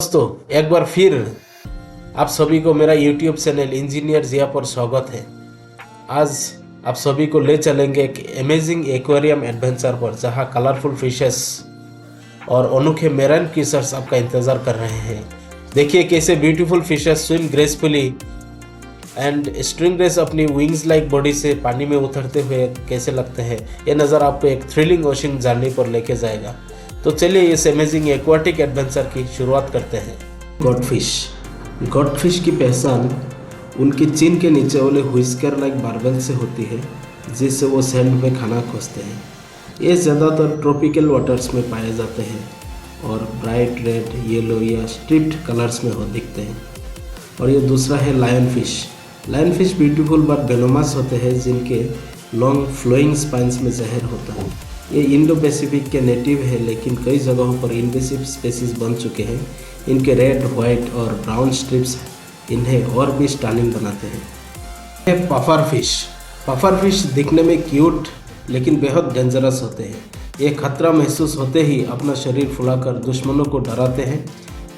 दोस्तों एक बार फिर आप सभी को मेरा YouTube चैनल इंजीनियर जिया पर स्वागत है। आज आप सभी को ले चलेंगे एक अमेजिंग एक्वेरियम एडवेंचर पर, जहां कलरफुल फिशेस और अनोखे मेराइन क्रीचर्स आपका इंतजार कर रहे हैं। देखिए कैसे beautiful fishes swim gracefully and stingrays अपनी विंग्स लाइक बॉडी से पानी में उतरते हुए कैसे लगते हैं। ये नज़र आपको एक थ्रिलिंग ओशन जर्नी पर लेके जाएगा। तो चलिए इस अमेजिंग एक्वाटिक एडवेंचर की शुरुआत करते हैं। गॉडफिश की पहचान उनकी चिन के नीचे वाले व्हिस्कर लाइक बार्बल से होती है, जिससे वो सैंड में खाना खोजते हैं। ये ज़्यादातर ट्रॉपिकल वाटर्स में पाए जाते हैं और ब्राइट रेड, येलो या स्ट्रिप्ड कलर्स में दिखते हैं। और ये दूसरा है लायन फिश ब्यूटीफुल बट वेनोमस होते हैं, जिनके लॉन्ग फ्लोइंग स्पाइन्स में जहर होता है। ये इंडो पैसिफिक के नेटिव है, लेकिन कई जगहों पर इन्वेसिव स्पेसीज बन चुके हैं। इनके रेड, वाइट और ब्राउन स्ट्रिप्स इन्हें और भी स्टनिंग बनाते हैं। ये पफर फिश दिखने में क्यूट लेकिन बेहद डेंजरस होते हैं। ये खतरा महसूस होते ही अपना शरीर फुलाकर दुश्मनों को डराते हैं।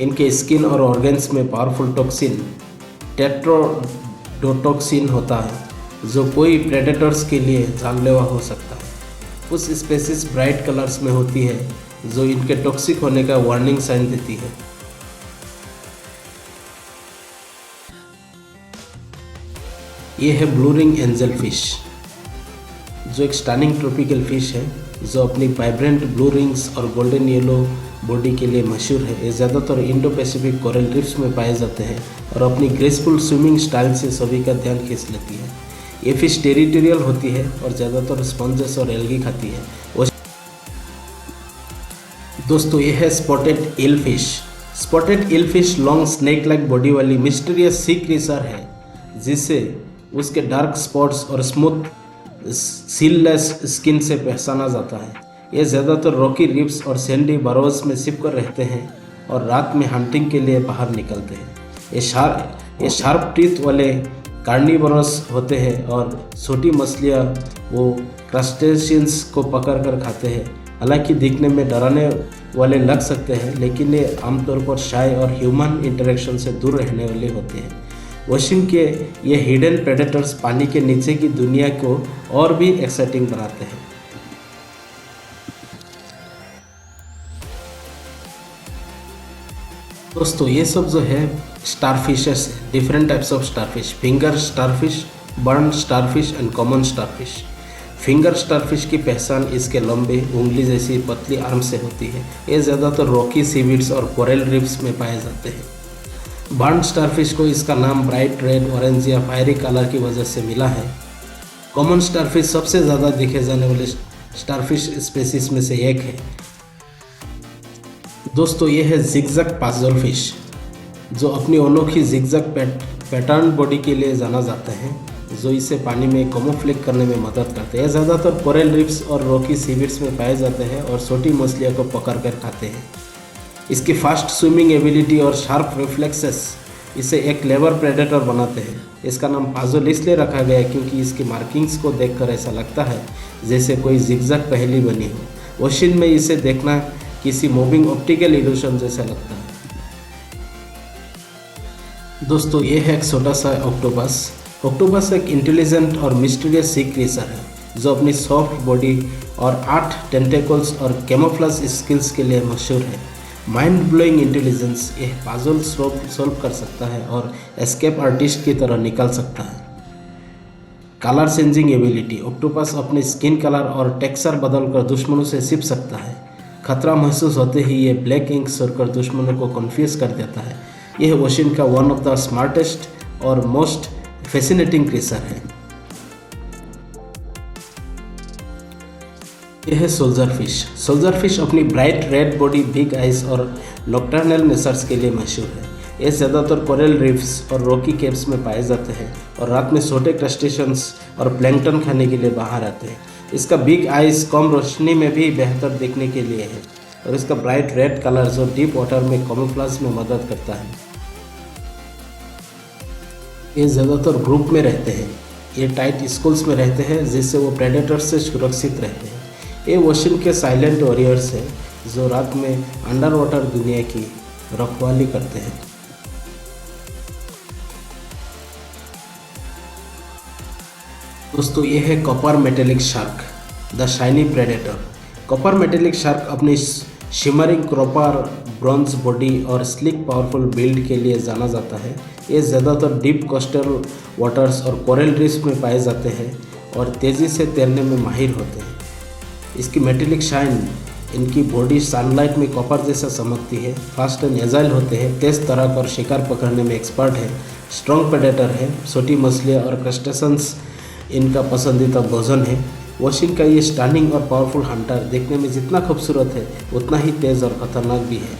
इनके स्किन और ऑर्गन्स में पावरफुल टॉक्सिन टेट्रोडोटॉक्सिन होता है, जो कोई प्रेडेटर्स के लिए जानलेवा हो सकता है। कुछ स्पेसीज ब्राइट कलर्स में होती है, जो इनके टॉक्सिक होने का वार्निंग साइन देती है। ये है ब्लू रिंग एंजल फिश, जो एक स्टनिंग ट्रॉपिकल फिश है, जो अपनी वाइब्रेंट ब्लू रिंग्स और गोल्डन येलो बॉडी के लिए मशहूर है। ये ज़्यादातर इंडो पैसिफिक कोरल रीफ्स में पाए जाते हैं और अपनी ग्रेसफुल स्विमिंग स्टाइल से सभी का ध्यान खींच लेती है। ये फिश टेरिटोरियल होती है और ज़्यादातर स्पॉन्जेस और एल्गी खाती है। दोस्तों ये है spotted eel fish long snake like body वाली मिस्टीरियस सी क्रीचर है, जिसे उसके डार्क स्पॉट्स और स्मूथ सीललेस स्किन से पहचाना जाता है। ये ज़्यादातर रॉकी रिफ्स और सैंडी बरोज में छिप कर रहते हैं और रात में हंटिंग के लिए बाहर निकलते हैं। ये शार्प टीथ वाले कार्निवोरस होते हैं और छोटी मछलियाँ वो क्रस्टेशियंस को पकड़कर खाते हैं। हालांकि दिखने में डराने वाले लग सकते हैं, लेकिन ये आमतौर पर शाय और ह्यूमन इंटरेक्शन से दूर रहने वाले होते हैं। ओशन के ये हिडन प्रेडेटर्स पानी के नीचे की दुनिया को और भी एक्साइटिंग बनाते हैं। दोस्तों ये सब जो है स्टारफिशेस है, different types of starfish, finger starfish, burn starfish and common starfish. Finger starfish की पहचान इसके लंबे उंगली जैसी पतली आर्म से होती है। ये ज़्यादातर रॉकी सीवीड्स और कोरल रीफ्स में पाए जाते हैं। बर्न स्टारफिश को इसका नाम ब्राइट रेड, ऑरेंज या फायरी कलर की वजह से मिला है। कॉमन स्टारफिश सबसे ज़्यादा देखे जाने वाले स्टारफिश स्पेसीज में से एक है। दोस्तों ये है जिगजैग पाजल फिश, जो अपनी अनोखी जिगजैग पैटर्न बॉडी के लिए जाना जाता है, जो इसे पानी में कैमोफ्लेज करने में मदद करते हैं। ज़्यादातर कोरल रीफ्स और रॉकी सीवीड्स में पाए जाते हैं और छोटी मछलियों को पकड़कर खाते हैं। इसकी फास्ट स्विमिंग एबिलिटी और शार्प रिफ्लेक्सेस इसे एक क्लेवर प्रेडेटर बनाते हैं। इसका नाम पाजल इसलिए रखा गया क्योंकि इसकी मार्किंग्स को देखकर ऐसा लगता है जैसे कोई जिगजैग पहेली बनी हो। ओशन में इसे देखना किसी मूविंग ऑप्टिकल इल्यूशन जैसा लगता है। दोस्तों ये है एक छोटा सा ऑक्टोपस एक इंटेलिजेंट और मिस्टीरियस सी क्रीचर है, जो अपनी सॉफ्ट बॉडी और 8 टेंटेकल्स और कैमोफ्लेज स्किल्स के लिए मशहूर है। माइंड ब्लोइंग इंटेलिजेंस यह पजल सॉल्व कर सकता है और एस्केप आर्टिस्ट की तरह निकल सकता है। कलर चेंजिंग एबिलिटी, ऑक्टोपस अपनी स्किन कलर और टेक्सचर बदलकर दुश्मनों से छिप सकता है। खतरा महसूस होते ही ये ब्लैक इंक छोड़कर दुश्मनों को कन्फ्यूज कर देता है। यह ओशन का वन ऑफ द स्मार्टेस्ट और मोस्ट फैसिनेटिंग क्रीचर है। यह है सोल्जर फिश अपनी bright red body, big eyes और नॉक्टर्नल नेचर्स के लिए मशहूर है। ये ज़्यादातर कोरल रीफ्स और रॉकी केव्स में पाए जाते हैं और रात में छोटे क्रस्टेशियंस और प्लैंकटन खाने के लिए बाहर आते हैं। इसका बिग आइज कम रोशनी में भी बेहतर देखने के लिए है और इसका ब्राइट रेड कलर जो डीप वाटर में कैमोफ्लेज में मदद करता है। ये ज़्यादातर ग्रुप में रहते हैं। ये टाइट स्कूल्स में रहते हैं, जिससे वो प्रेडेटर्स से सुरक्षित रहते हैं। ये ओशन के साइलेंट वॉरियर्स हैं, जो रात में अंडर वाटर दुनिया की रखवाली करते हैं। दोस्तों ये है copper metallic shark, the shiny predator. Copper metallic shark अपनी शिमरिंग कॉपर ब्रॉन्ज बॉडी और स्लिक पावरफुल बिल्ड के लिए जाना जाता है। ये ज़्यादातर डीप कोस्टल वाटर्स और कोरल रीफ्स में पाए जाते हैं और तेज़ी से तैरने में माहिर होते हैं। इसकी मेटेलिक शाइन, इनकी बॉडी सनलाइट में कॉपर जैसा चमकती है। फास्ट एंड एजाइल होते हैं, तेज़ तराक और शिकार पकड़ने में एक्सपर्ट है। स्ट्रॉन्ग प्रेडेटर है, छोटी मछलियाँ और क्रस्टेशंस इनका पसंदीदा भोजन है। वॉशिंग का ये स्टनिंग और पावरफुल हंटर देखने में जितना खूबसूरत है उतना ही तेज़ और खतरनाक भी है।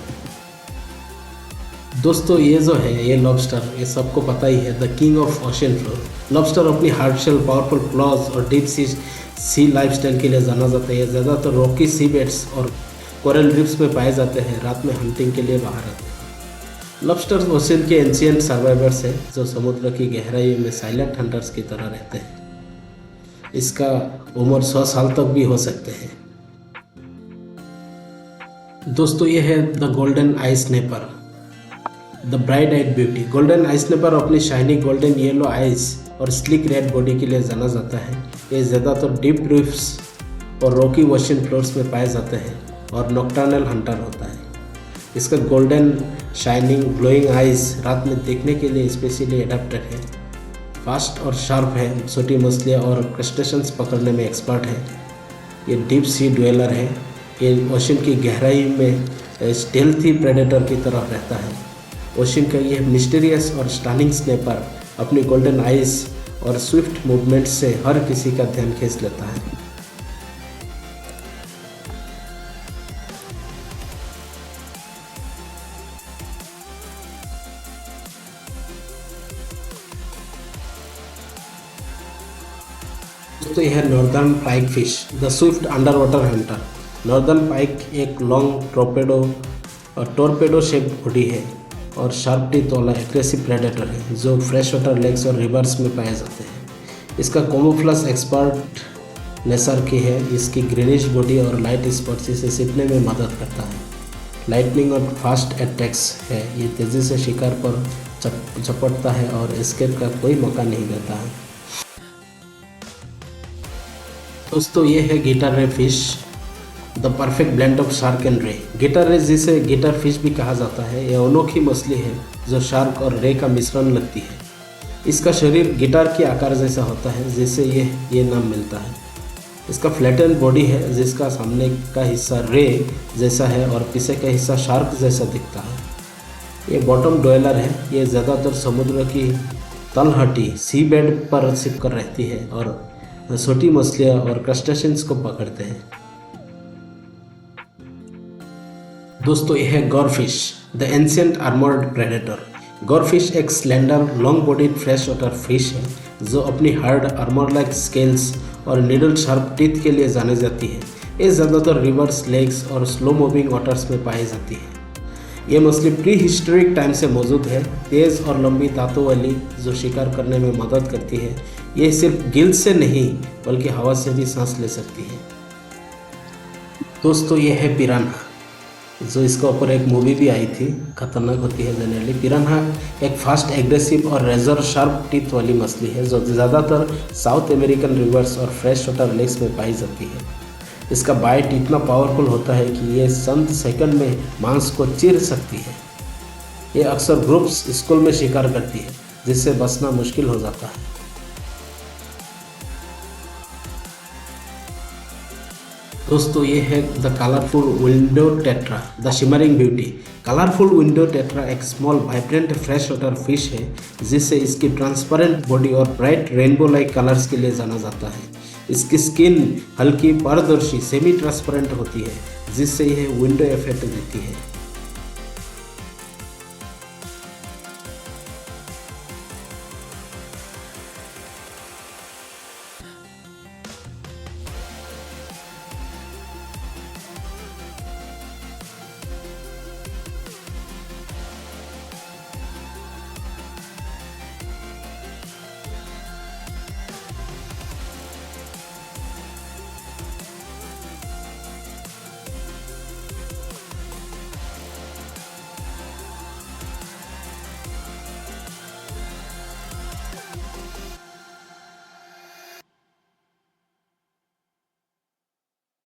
दोस्तों ये जो है ये लॉबस्टर, ये सबको पता ही है, the king of ocean floor. Lobster अपनी हार्ड शेल, पावरफुल क्लॉज और डीप सी लाइफस्टाइल के लिए जाना जाता है। ज़्यादातर रॉकी सी बेड्स और कोरल रीफ्स में पाए जाते हैं। रात में हंटिंग के लिए बाहर आते हैं। लॉबस्टर्स ओशन के एंशिएंट सर्वाइवर्स हैं जो समुद्र की गहराई में साइलेंट हंटर्स की तरह रहते हैं। इसका उम्र 100 साल तक भी हो सकते हैं। दोस्तों ये है the golden eye snapper, the bright eyed beauty. Golden eye snapper अपनी शाइनी गोल्डन येलो आइज और स्लिक रेड बॉडी के लिए जाना जाता है। ये ज़्यादातर डीप रीफ्स और रॉकी ओशन फ्लोर्स में पाए जाते हैं और नॉकटर्नल हंटर होता है। इसका गोल्डन शाइनिंग ग्लोइंग आइज रात में देखने के लिए स्पेशली एडेप्टेड है। फास्ट और शार्प है, छोटी मछलियाँ और क्रस्टेशंस पकड़ने में एक्सपर्ट है। ये डीप सी ड्वेलर है। ये ओशन की गहराई में स्टेल्थी प्रेडेटर की तरह रहता है। ओशन का ये मिस्टीरियस और स्टनिंग स्नैपर अपनी गोल्डन आइज और स्विफ्ट मूवमेंट से हर किसी का ध्यान खींच लेता है। दोस्तों यह है northern pike fish, the swift under water hunter. Northern pike एक लॉन्ग टोरपेडो शेप बॉडी है और शार्प टीथ वाला एग्रेसिव प्रेडेटर है जो फ्रेश वाटर लेक्स और रिवर्स में पाए जाते हैं। इसका कैमोफ्लेज एक्सपर्ट नेचर की है। इसकी ग्रीनिश बॉडी और लाइट स्पॉट्स इसे छिपने में मदद करता है। लाइटनिंग और फास्ट अटैक्स है। ये तेज़ी से शिकार पर झपटता है और एस्केप का कोई मौका नहीं देता है। दोस्तों ये है गिटार रे fish, the perfect blend of shark and रे। गिटार रे जिसे गिटार फिश भी कहा जाता है, यह अनोखी मछली है जो शार्क और रे का मिश्रण लगती है। इसका शरीर गिटार के आकार जैसा होता है जिससे ये नाम मिलता है। इसका फ्लैटेंड बॉडी है जिसका सामने का हिस्सा रे जैसा है और पीछे का हिस्सा शार्क जैसा दिखता है। ये बॉटम ड्वेलर है। ये ज़्यादातर समुद्र की तलहटी सी बेड पर छिप कर रहती है और छोटी मछलियाँ और क्रस्टेशियंस को पकड़ते हैं। दोस्तों यह है गॉरफिश, द एंशिएंट आर्मर्ड प्रेडेटर। गॉरफिश एक slender long bodied fresh water fish है जो अपनी हार्ड आर्मर लाइक स्केल्स और नीडल शार्प टीथ के लिए जानी जाती है। ये ज़्यादातर रिवर्स, लेक्स और स्लो मूविंग वाटर्स में पाई जाती है। ये मछली प्री हिस्टोरिक टाइम से मौजूद है। तेज़ और लंबी दांतों वाली जो शिकार करने में मदद करती है। ये सिर्फ गिल से नहीं बल्कि हवा से भी सांस ले सकती है। दोस्तों ये है पिरान्हा, जो इसके ऊपर एक मूवी भी आई थी, खतरनाक होती है जनरली। पिरान्हा एक फास्ट, एग्रेसिव और रेजर शार्प टीथ वाली मछली है जो ज़्यादातर साउथ अमेरिकन रिवर्स और फ्रेश वाटर लेक्स में पाई जाती है। इसका बाइट इतना पावरफुल होता है कि ये चंद सेकंड में मांस को चीर सकती है। ये अक्सर ग्रुप्स स्कूल में शिकार करती है जिससे बचना मुश्किल हो जाता है। दोस्तों ये है the colourful window tetra, the shimmering beauty. Colourful window tetra एक small vibrant fresh water fish है जिससे इसकी ट्रांसपेरेंट बॉडी और ब्राइट रेनबो लाइक कलर्स के लिए जाना जाता है। इसकी स्किन हल्की पारदर्शी सेमी ट्रांसपेरेंट होती है जिससे यह विंडो इफेक्ट देती है।